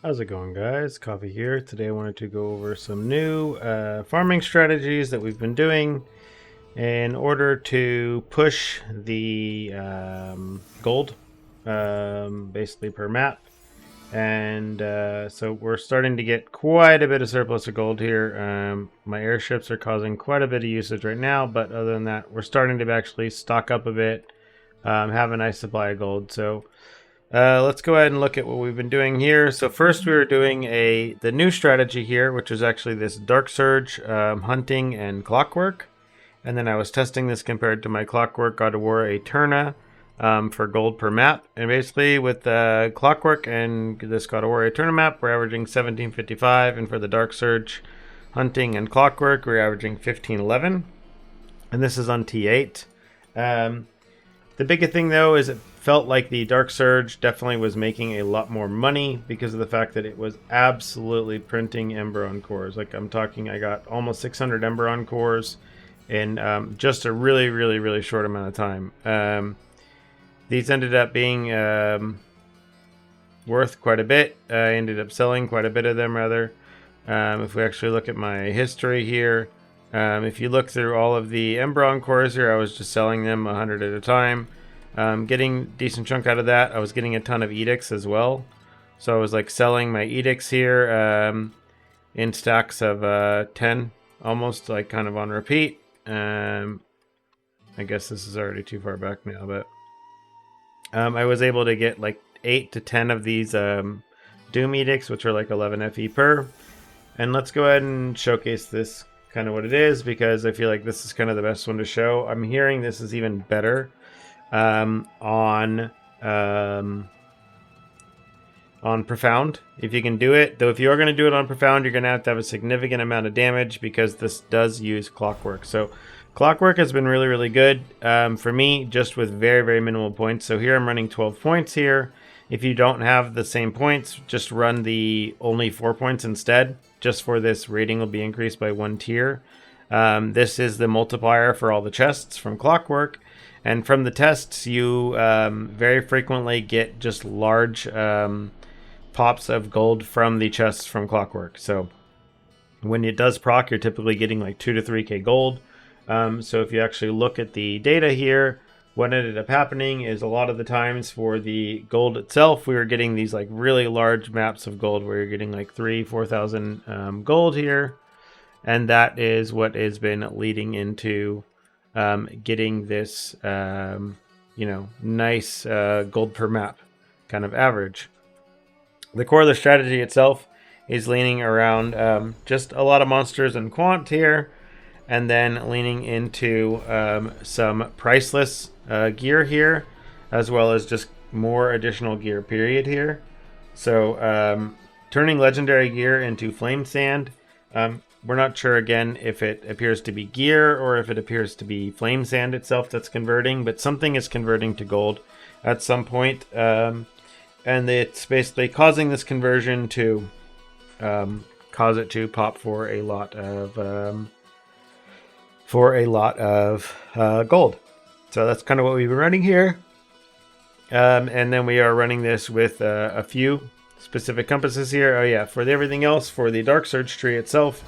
How's it going, guys? Coffee here. Today I wanted to go over some new farming strategies that we've been doing in order to push the gold basically per map. And so we're starting to get quite a bit of surplus of gold here. My airships are causing quite a bit of usage right now, but other than that, we're starting to actually stock up a bit, have a nice supply of gold. So let's go ahead and look at what we've been doing here. So first we were doing the new strategy here, which was actually this Darksurge hunting and Clockwork. And then I was testing this compared to my Clockwork God of War Eterna for gold per map. And basically with the Clockwork and this God of War Eterna map, we're averaging 1755. And for the Darksurge hunting and Clockwork, we're averaging 1511. And this is on T8. The bigger thing though is it felt like the Darksurge definitely was making a lot more money because of the fact that it was absolutely printing Emberon cores. Like I'm talking, I got almost 600 Emberon cores in just a really short amount of time. These ended up being worth quite a bit. I ended up selling quite a bit of them rather. If we actually look at my history here, if you look through all of the Emberon cores here, I was just selling them 100 at a time. Getting a decent chunk out of that. I was getting a ton of edicts as well. So I was like selling my edicts here in stacks of 10, almost like kind of on repeat. I guess this is already too far back now, but I was able to get like 8 to 10 of these Doom edicts, which are like 11 FE per. And let's go ahead and showcase this kind of what it is, because I feel like this is kind of the best one to show. I'm hearing this is even better on Profound, if you can do it. Though if you are going to do it on Profound, you're going to have a significant amount of damage because this does use Clockwork. So Clockwork has been really good for me, just with very minimal points. So here I'm running 12 points here. If you don't have the same points, just run the only 4 points instead. Just for this, rating will be increased by 1 tier. This is the multiplier for all the chests from Clockwork. And from the tests, you very frequently get just large pops of gold from the chests from Clockwork. So when it does proc, you're typically getting like 2 to 3k gold. So if you actually look at the data here, what ended up happening is a lot of the times for the gold itself, we were getting these like really large maps of gold where you're getting like 4,000 gold here. And that is what has been leading into getting this, nice gold per map kind of average. The core of the strategy itself is leaning around just a lot of monsters and quant here, and then leaning into some priceless gear here, as well as just more additional gear period here. So turning legendary gear into flame sand. We're not sure again if it appears to be gear or if it appears to be flame sand itself that's converting, but something is converting to gold at some point. And it's basically causing this conversion to cause it to pop for a lot of gold. So that's kind of what we've been running here. And then we are running this with a few specific compasses here. Oh yeah, for everything else, for the Darksurge tree itself,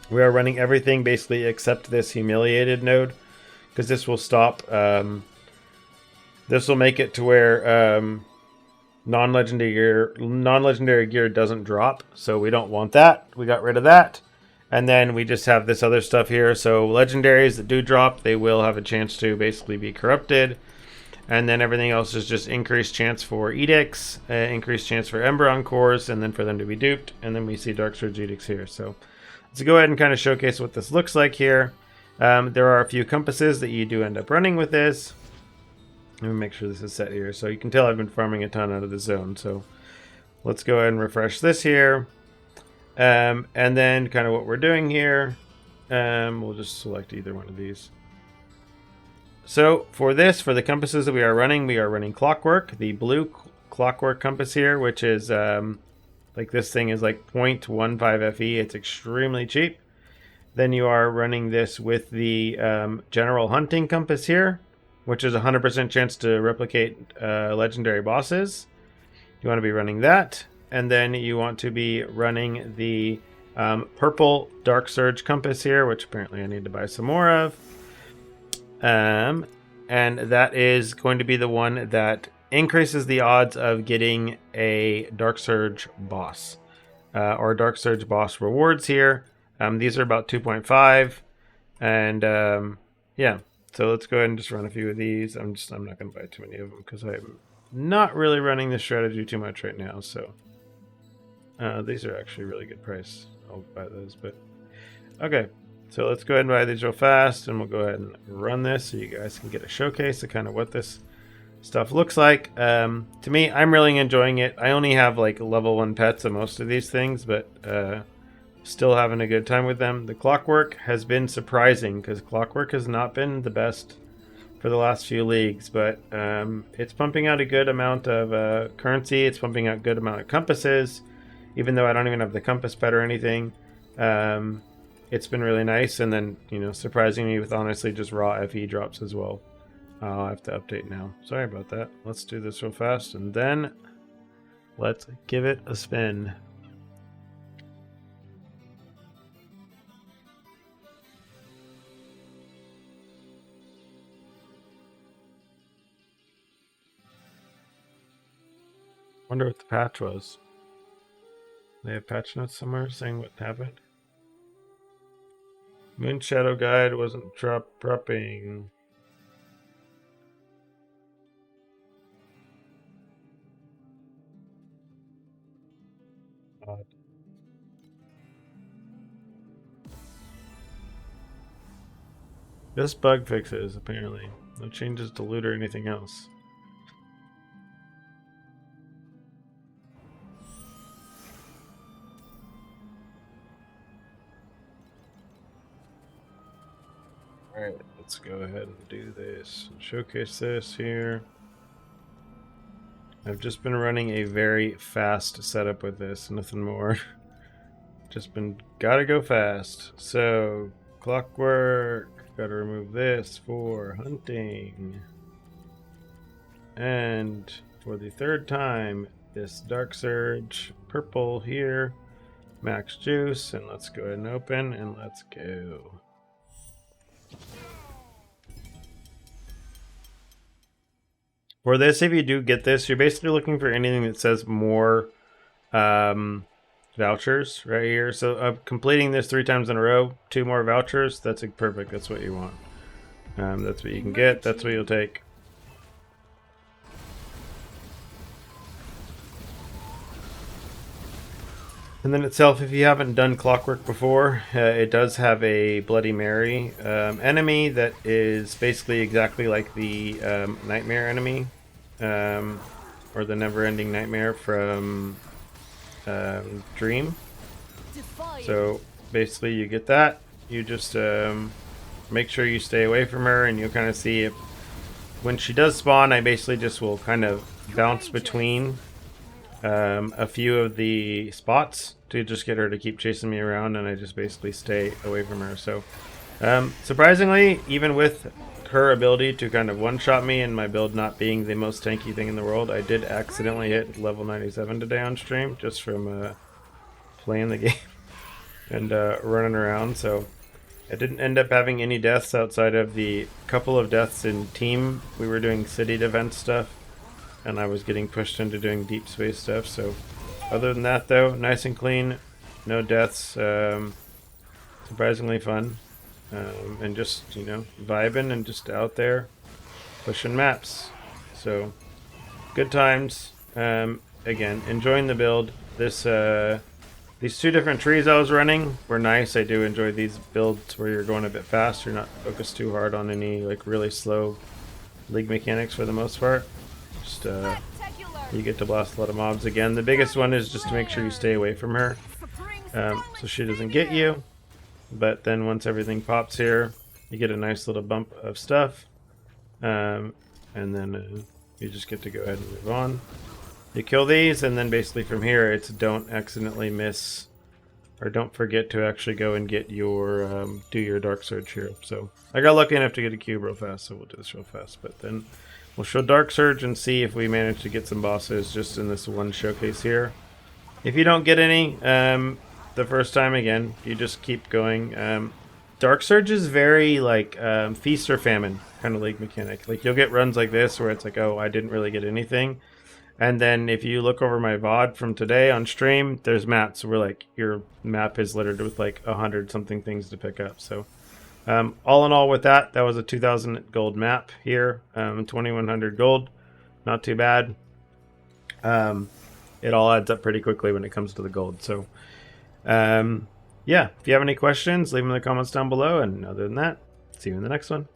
we are running everything basically except this humiliated node, because this will stop. This will make it to where non-legendary gear doesn't drop, so we don't want that. We got rid of that. And then we just have this other stuff here. So legendaries that do drop, they will have a chance to basically be corrupted. And then everything else is just increased chance for edicts, increased chance for Emberon cores, and then for them to be duped. And then we see Darksurge edicts here. So let's go ahead and kind of showcase what this looks like here. There are a few compasses that you do end up running with this. Let me make sure this is set here. So you can tell I've been farming a ton out of the zone. So let's go ahead and refresh this here. And then kind of what we're doing here, we'll just select either one of these. So for the compasses that we are running Clockwork, the blue Clockwork compass here, which is like this thing is like 0.15 FE. It's extremely cheap. Then you are running this with the general hunting compass here, which is a 100% chance to replicate legendary bosses. You want to be running that. and then you want to be running the purple Darksurge compass here, which apparently I need to buy some more of. And that is going to be the one that increases the odds of getting a Darksurge boss or Darksurge boss rewards here. These are about 2.5, and yeah. So let's go ahead and just run a few of these. I'm not going to buy too many of them because I'm not really running this strategy too much right now. So these are actually really good price. I'll buy those, but okay. So let's go ahead and buy these real fast, and we'll go ahead and run this so you guys can get a showcase of kind of what this stuff looks like. To me, I'm really enjoying it. I only have like level 1 pets of most of these things, but still having a good time with them. The Clockwork has been surprising because Clockwork has not been the best for the last few leagues, but it's pumping out a good amount of currency. It's pumping out a good amount of compasses, even though I don't even have the compass pet or anything. It's been really nice, and then, you know, surprising me with honestly just raw FE drops as well. I'll have to update now. Sorry about that. Let's do this real fast, and then let's give it a spin. Wonder what the patch was. They have patch notes somewhere saying what happened. Moon Shadow Guide wasn't dropping. Odd. Just bug fixes, apparently. No changes to loot or anything else. Alright, let's go ahead and do this. Showcase this here. I've just been running a very fast setup with this, nothing more. Just been gotta go fast. So, Clockwork, gotta remove this for hunting. And for the third time, this Darksurge purple here, max juice, and let's go ahead and open, and let's go. For this, if you do get this, you're basically looking for anything that says more vouchers right here. So completing this 3 times in a row, 2 more vouchers, that's perfect. That's what you want. That's what you can get. That's what you'll take. And then itself, if you haven't done Clockwork before, it does have a Bloody Mary enemy that is basically exactly like the Nightmare enemy, or the Never-Ending Nightmare from Dream. So basically you get that, you just make sure you stay away from her, and you'll kind of see if when she does spawn, I basically just will kind of bounce between a few of the spots to just get her to keep chasing me around, and I just basically stay away from her. So surprisingly, even with her ability to kind of one-shot me and my build not being the most tanky thing in the world, I did accidentally hit level 97 today on stream just from playing the game and running around. So I didn't end up having any deaths outside of the couple of deaths in team. We were doing city defense stuff, and I was getting pushed into doing deep space stuff. So other than that, though, nice and clean, no deaths, surprisingly fun, and just, you know, vibing and just out there pushing maps. So good times. Again, enjoying the build. These 2 different trees I was running were nice. I do enjoy these builds where you're going a bit fast. You're not focused too hard on any like really slow league mechanics for the most part. Just you get to blast a lot of mobs. Again, the biggest one is just to make sure you stay away from her, so she doesn't get you. But then once everything pops here, you get a nice little bump of stuff, and then you just get to go ahead and move on. You kill these, and then basically from here it's don't accidentally miss, or don't forget to actually go and get your do your Darksurge here. So I got lucky enough to get a cube real fast, so we'll do this real fast. But then we'll show Darksurge and see if we manage to get some bosses just in this one showcase here. If you don't get any the first time, again, you just keep going. Darksurge is very like feast or famine kind of league mechanic. Like you'll get runs like this where it's like, oh, I didn't really get anything. And then if you look over my VOD from today on stream, there's maps where like your map is littered with like 100 something things to pick up. So all in all with that, that was a 2,000 gold map here, 2,100 gold. Not too bad. It all adds up pretty quickly when it comes to the gold. So yeah, if you have any questions, leave them in the comments down below. And other than that, see you in the next one.